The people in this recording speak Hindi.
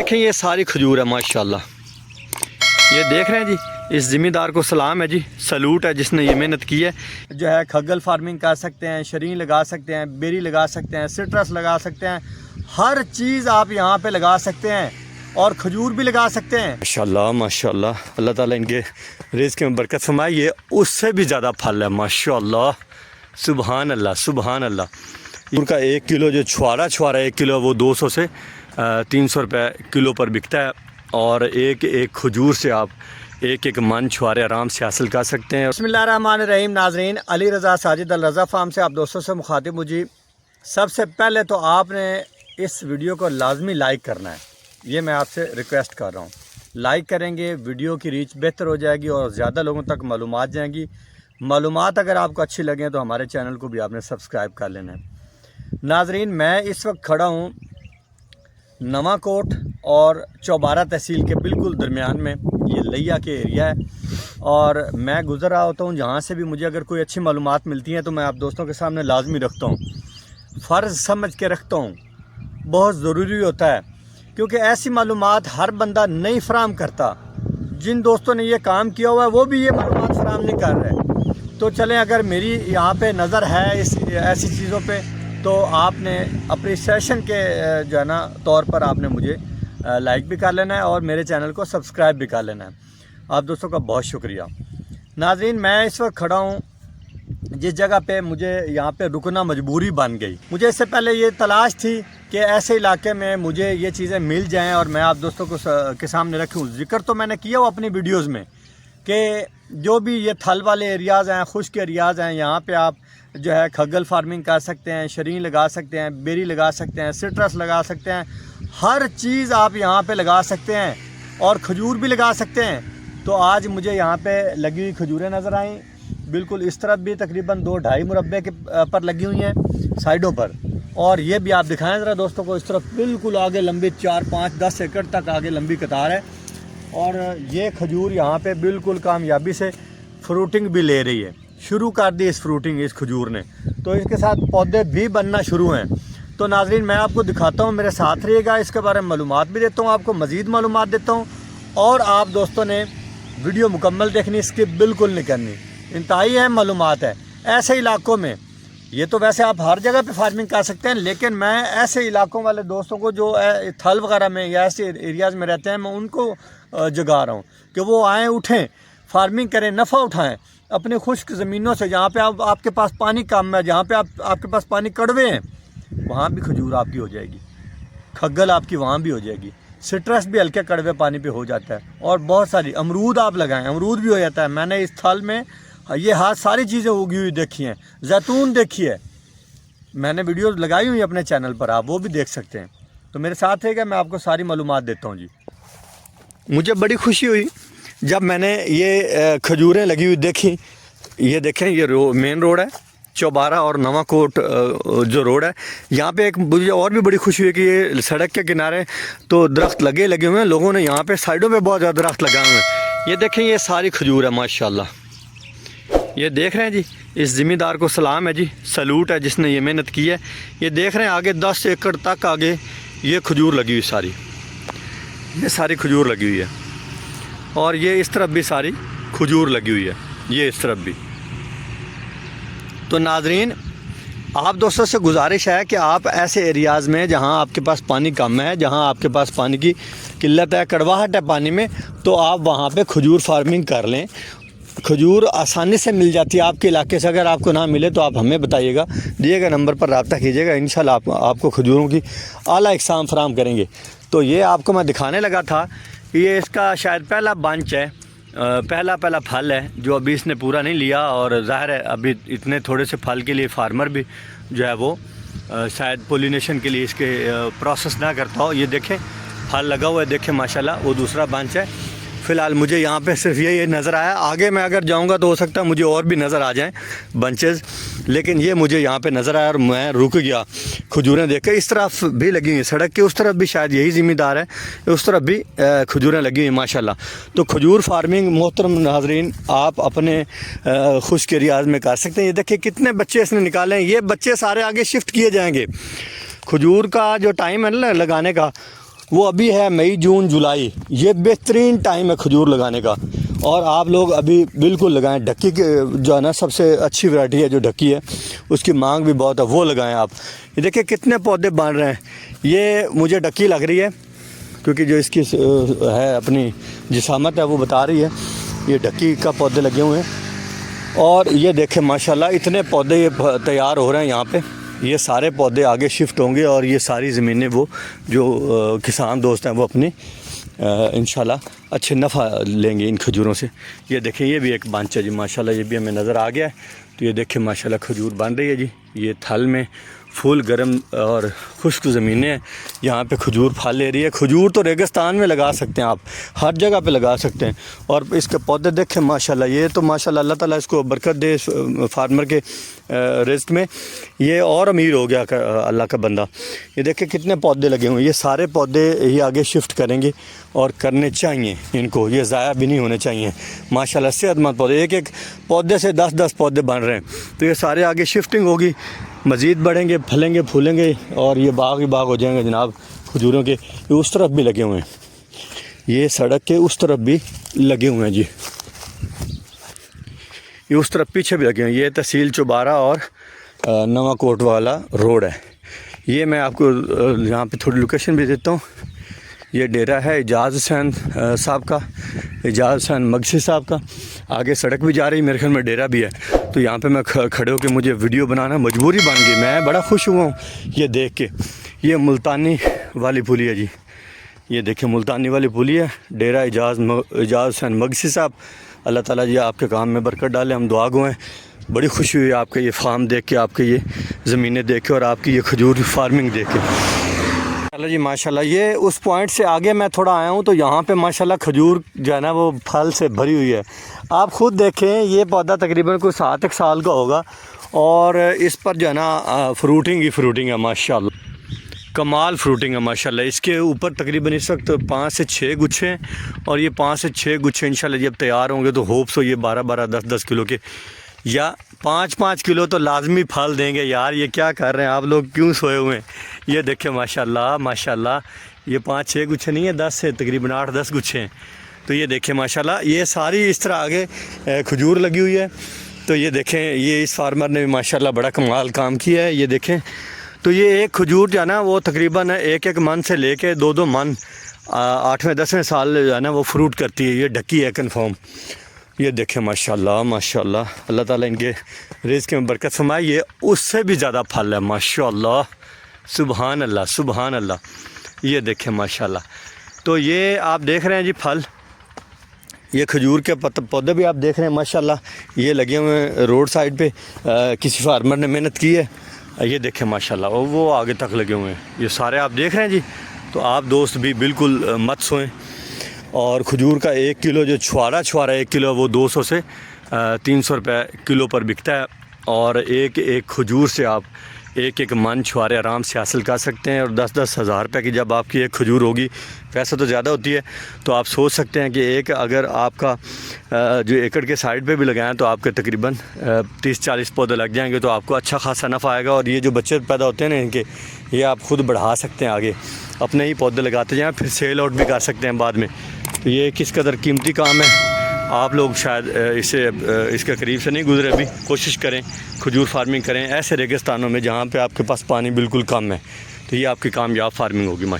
देखें ये सारी खजूर है माशाल्लाह। ये देख रहे हैं जी, इस ज़मींदार को सलाम है जी, सलूट है जिसने ये मेहनत की है। जो है खगल फार्मिंग कर सकते हैं, शरीन लगा सकते हैं, बेरी लगा सकते हैं, सिट्रस लगा सकते हैं, हर चीज़ आप यहाँ पे लगा सकते हैं और खजूर भी लगा सकते हैं। माशाल्लाह माशाल्लाह, अल्लाह ताला इनके रिज़्क़ में बरकत फरमाए। उससे भी ज़्यादा फल है माशाल्लाह, सुबहान अल्लाह सुबहान अल्लाह। उनका 1 किलो जो छुआरा 1 किलो वो 200 से 300 रुपये किलो पर बिकता है। और एक एक खजूर से आप एक मन छुआरे आराम से हासिल कर सकते हैं। बिस्मिल्लाहिर्रहमानिर्रहीम। नाज़रीन, अली रज़ा साजिद अल रज़ा फार्म से आप दोस्तों से मुखातिब हूँ जी। सबसे पहले तो आपने इस वीडियो को लाजमी लाइक करना है, ये मैं आपसे रिक्वेस्ट कर रहा हूँ। लाइक करेंगे, वीडियो की रीच बेहतर हो जाएगी और ज़्यादा लोगों तक मालूमात जाएंगी। मालूमात अगर आपको अच्छी लगें तो हमारे चैनल को भी आपने सब्सक्राइब कर लेना है। नाज़रीन, मैं इस वक्त खड़ा हूँ नवाकोट और चौबारा तहसील के बिल्कुल दरमियान में, ये लिया के एरिया है। और मैं गुज़र रहा होता हूँ जहाँ से भी मुझे अगर कोई अच्छी मालूमात मिलती हैं तो मैं आप दोस्तों के सामने लाजमी रखता हूँ, फ़र्ज़ समझ के रखता हूँ। बहुत ज़रूरी होता है क्योंकि ऐसी मालूमात हर बंदा नहीं फराम करता। जिन दोस्तों ने ये काम किया हुआ है वो भी ये मालूमात फराम नहीं कर रहे। तो चलें, अगर मेरी यहाँ पे नज़र है इस ऐसी चीज़ों पे तो आपने अप्रिसिएशन के जो है ना तौर पर आपने मुझे लाइक भी कर लेना है और मेरे चैनल को सब्सक्राइब भी कर लेना है। आप दोस्तों का बहुत शुक्रिया। नाज़रीन, मैं इस वक्त खड़ा हूँ जिस जगह पे मुझे यहाँ पे रुकना मजबूरी बन गई। मुझे इससे पहले ये तलाश थी कि ऐसे इलाके में मुझे ये चीज़ें मिल जाएं और मैं आप दोस्तों को के सामने रखूँ। जिक्र तो मैंने किया हुआ अपनी वीडियोज़ में कि जो भी ये थल वाले एरियाज़ हैं, खुश्क एरियाज़ हैं, यहाँ पे आप जो है खगल फार्मिंग कर सकते हैं, शरीन लगा सकते हैं, बेरी लगा सकते हैं, सिट्रस लगा सकते हैं, हर चीज़ आप यहाँ पे लगा सकते हैं और खजूर भी लगा सकते हैं। तो आज मुझे यहाँ पे लगी हुई खजूरें नज़र आई, बिल्कुल इस तरफ भी तकरीबन 2-2.5 मुरब्बे के पर लगी हुई हैं साइडों पर। और ये भी आप दिखाएं ज़रा दोस्तों को, इस तरफ बिल्कुल आगे लंबी 4-5-10 एकड़ तक आगे लंबी कतार है। और ये खजूर यहाँ पे बिल्कुल कामयाबी से फ्रूटिंग भी ले रही है, शुरू कर दी इस फ्रूटिंग इस खजूर ने। तो इसके साथ पौधे भी बनना शुरू हैं। तो नाज़रीन, मैं आपको दिखाता हूँ, मेरे साथ रहिएगा, इसके बारे में मालूमात भी देता हूँ, आपको मज़ीद मालूमात देता हूँ। और आप दोस्तों ने वीडियो मुकम्मल देखनी, स्किप बिल्कुल नहीं करनी, इंतहाई अहम मालूमात है। ऐसे इलाकों में, ये तो वैसे आप हर जगह पे फार्मिंग कर सकते हैं, लेकिन मैं ऐसे इलाकों वाले दोस्तों को जो थल वगैरह में या ऐसे एरियाज़ में रहते हैं, मैं उनको जगा रहा हूँ कि वो आएँ, उठें, फार्मिंग करें, नफ़ा उठाएं अपने खुश्क ज़मीनों से। जहाँ पे आपके पास पानी कम है, जहाँ पे आपके पास पानी कड़वे हैं, वहाँ भी खजूर आपकी हो जाएगी, खग्गल आपकी वहाँ भी हो जाएगी, सिट्रस भी हल्के कड़वे पानी पे हो जाता है। और बहुत सारी अमरूद आप लगाएं, अमरूद भी हो जाता है। मैंने इस थल में ये हाथ सारी चीज़ें उगी हुई देखी हैं, जैतून देखी है, मैंने वीडियो लगाई हुई अपने चैनल पर, आप वो भी देख सकते हैं। तो मेरे साथ है कि मैं आपको सारी मालूमात देता हूँ जी। मुझे बड़ी खुशी हुई जब मैंने ये खजूरें लगी हुई देखी। ये देखें, ये मेन रोड है, चौबारा और नवाकोट जो रोड है, यहाँ पे एक मुझे और भी बड़ी खुशी हुई कि ये सड़क के किनारे तो दरख्त लगे हुए हैं, लोगों ने यहाँ पे साइडों पे बहुत ज़्यादा दरख्त लगाए हुए हैं। ये देखें, ये सारी खजूर है माशाल्लाह। ये देख रहे हैं जी, इस ज़मींदार को सलाम है जी, सलूट है जिसने ये मेहनत की है। ये देख रहे हैं आगे 10 एकड़ तक आगे ये खजूर लगी हुई सारी, ये सारी खजूर लगी हुई है। और ये इस तरफ भी सारी खजूर लगी हुई है, ये इस तरफ भी। तो नाज़रीन, आप दोस्तों से गुजारिश है कि आप ऐसे एरियाज़ में जहां आपके पास पानी कम है, जहां आपके पास पानी की किल्लत है, कड़वाहट है पानी में, तो आप वहां पे खजूर फार्मिंग कर लें। खजूर आसानी से मिल जाती है आपके इलाके से। अगर आपको ना मिले तो आप हमें बताइएगा, दिए गए नंबर पर रब्ता कीजिएगा, इंशाल्लाह आपको खजूरों की आला इकसाम फराम करेंगे। तो ये आपको मैं दिखाने लगा था, ये इसका शायद पहला बंच है, पहला फल है जो अभी इसने पूरा नहीं लिया। और ज़ाहिर है अभी इतने थोड़े से फल के लिए फार्मर भी जो है वो शायद पोलिनेशन के लिए इसके प्रोसेस ना करता हो। ये देखें, फल लगा हुआ है, देखें माशाल्लाह, वो दूसरा बंच है। फ़िलहाल मुझे यहाँ पे सिर्फ ये नज़र आया, आगे मैं अगर जाऊँगा तो हो सकता है मुझे और भी नज़र आ जाएँ बंचेज़, लेकिन ये मुझे यहाँ पे नज़र आया और मैं रुक गया खजूरें देख के। इस तरफ भी लगी हुई, सड़क के उस तरफ भी शायद यही ज़मींदार है, उस तरफ भी खजूरें लगी हुई माशाल्लाह। तो खजूर फार्मिंग मोहतरम नाज़रीन आप अपने खुश्क एरियाज़ में कर सकते हैं। ये देखिए कितने बच्चे इसने निकाले हैं, ये बच्चे सारे आगे शिफ्ट किए जाएँगे। खजूर का जो टाइम है ना लगाने का, वो अभी है मई जून जुलाई, ये बेहतरीन टाइम है खजूर लगाने का। और आप लोग अभी बिल्कुल लगाएं। ढक्की के जो है ना सबसे अच्छी वैरायटी है जो ढक्की है, उसकी मांग भी बहुत है, वो लगाएं आप। ये देखिए कितने पौधे बन रहे हैं। ये मुझे ढक्की लग रही है क्योंकि जो इसकी है अपनी जिसामत है वो बता रही है। ये ढक्की का पौधे लगे हुए हैं और ये देखें माशाल्लाह इतने पौधे ये तैयार हो रहे हैं यहाँ पे। ये सारे पौधे आगे शिफ्ट होंगे और ये सारी ज़मीनें वो जो किसान दोस्त हैं वो अपनी इंशाल्लाह अच्छे नफ़ा लेंगे इन खजूरों से। ये देखें ये भी एक बांचा जी माशाल्लाह, ये भी हमें नज़र आ गया है। तो ये देखें माशाल्लाह खजूर बन रही है जी। ये थल में फूल गर्म और खुश्क ज़मीनें हैं, यहाँ पे खजूर फल ले रही है। खजूर तो रेगिस्तान में लगा सकते हैं आप, हर जगह पे लगा सकते हैं। और इसके पौधे देखें माशाल्लाह, ये तो माशाल्लाह अल्लाह ताला इसको बरकत दे फार्मर के रिस्क में। ये और अमीर हो गया अल्लाह का बंदा। ये देखें कितने पौधे लगे हुए हैं। ये सारे पौधे ये आगे शिफ्ट करेंगे और करने चाहिए इनको, ये ज़ाया भी नहीं होने चाहिए माशाल्लाह। सेहतमंद पौधे, एक एक पौधे से 10-10 पौधे बन रहे हैं। तो ये सारे आगे शिफ्टिंग होगी, मज़ीद बढ़ेंगे, फलेंगे, फूलेंगे और ये बाग ही बाग हो जाएंगे जनाब खजूरों के। ये उस तरफ भी लगे हुए हैं, ये सड़क के उस तरफ भी लगे हुए हैं जी। ये उस तरफ पीछे भी लगे हुए हैं। ये तहसील चौबारा और नवा कोट वाला रोड है। ये मैं आपको यहाँ पे थोड़ी लोकेशन भी देता हूँ। ये डेरा है एजाज़ हुसैन साहब का, एजाज़ हुसैन मगसी साहब का। आगे सड़क भी जा रही है, मेरे ख्याल में डेरा भी है। तो यहाँ पे मैं खड़े होकर मुझे वीडियो बनाना मजबूरी बन गई। मैं बड़ा खुश हुआ हूँ ये देख के। ये मुल्तानी वाली पुली है जी, ये देखिए मुल्तानी वाली पुली है। डेरा एजाज़ हुसैन मगसी साहब, अल्लाह ताला जी आपके काम में बरकत डाले, हम दुआ गो हैं। बड़ी खुशी हुई आपका ये फार्म देख के, आपके ये ज़मीनें देख के और आपकी ये खजूर फार्मिंग देख के। माशाल्लाह जी माशाल्लाह। ये उस पॉइंट से आगे मैं थोड़ा आया हूँ तो यहाँ पे माशाल्लाह खजूर जो है ना वो फल से भरी हुई है। आप ख़ुद देखें, ये पौधा तकरीबन कोई 7 साल का होगा और इस पर जो है ना फ्रूटिंग ही फ्रूटिंग है माशाल्लाह, कमाल फ्रूटिंग है माशाल्लाह। इसके ऊपर तकरीबन इस वक्त 5 से 6 गुच्छे हैं और ये 5 से 6 गुच्छे इंशाल्लाह जब तैयार होंगे तो होप्स हो ये 12-12, 10-10 किलो के या 5-5 किलो तो लाजमी फल देंगे। यार ये क्या कर रहे हैं आप लोग, क्यों सोए हुए हैं? ये देखें माशाल्लाह माशाल्लाह, ये 5-6 गुच्छे नहीं है, 10 से तकरीबन 8-10 गुच्छे हैं। तो ये देखें माशाल्लाह, ये सारी इस तरह आगे खजूर लगी हुई है। तो ये देखें, ये इस फार्मर ने भी माशाल्लाह बड़ा कमाल काम किया है। ये देखें, तो ये एक खजूर जो है ना वो तकरीबन 1-1 मन से लेके 2-2 मन 8वें-10वें साल जो है ना वो फ्रूट करती है। ये ढक्की है कन्फर्म। ये देखें माशाल्लाह माशाल्लाह, अल्लाह ताला इनके रिज़्क़ में बरकत फरमाए। ये उससे भी ज़्यादा फल है माशाल्लाह, सुबहान अल्लाह सुबहान अल्लाह। ये देखें माशाल्लाह। तो ये आप देख रहे हैं जी फल, ये खजूर के पौधे भी आप देख रहे हैं माशाल्लाह। ये लगे हुए हैं रोड साइड पे, किसी फार्मर ने मेहनत की है। ये देखें माशाल्लाह, वो आगे तक लगे हुए हैं। ये सारे आप देख रहे हैं जी। तो आप दोस्त भी बिल्कुल मत सोएं। और खजूर का 1 किलो जो छुआरा 1 किलो वो 200 से 300 रुपये किलो पर बिकता है। और एक एक खजूर से आप 1-1 मन छुआरे आराम से हासिल कर सकते हैं। और 10-10 हज़ार रुपये की जब आपकी एक खजूर होगी, पैसा तो ज़्यादा होती है, तो आप सोच सकते हैं कि एक अगर आपका जो एकड़ के साइड पे भी लगाएं तो आपके तकरीबन 30-40 पौधे लग जाएंगे, तो आपको अच्छा खासा नफ़ा आएगा। और ये जो बच्चे पैदा होते हैं ना इनके, ये आप ख़ुद बढ़ा सकते हैं आगे, अपने ही पौधे लगाते जाएँ, फिर सेल आउट भी कर सकते हैं बाद में। तो ये किस कदर कीमती काम है, आप लोग शायद इसके करीब से नहीं गुजरे। अभी कोशिश करें, खजूर फार्मिंग करें ऐसे रेगिस्तानों में जहाँ पे आपके पास पानी बिल्कुल कम है, तो ये आपकी कामयाब फार्मिंग होगी माशाल्लाह।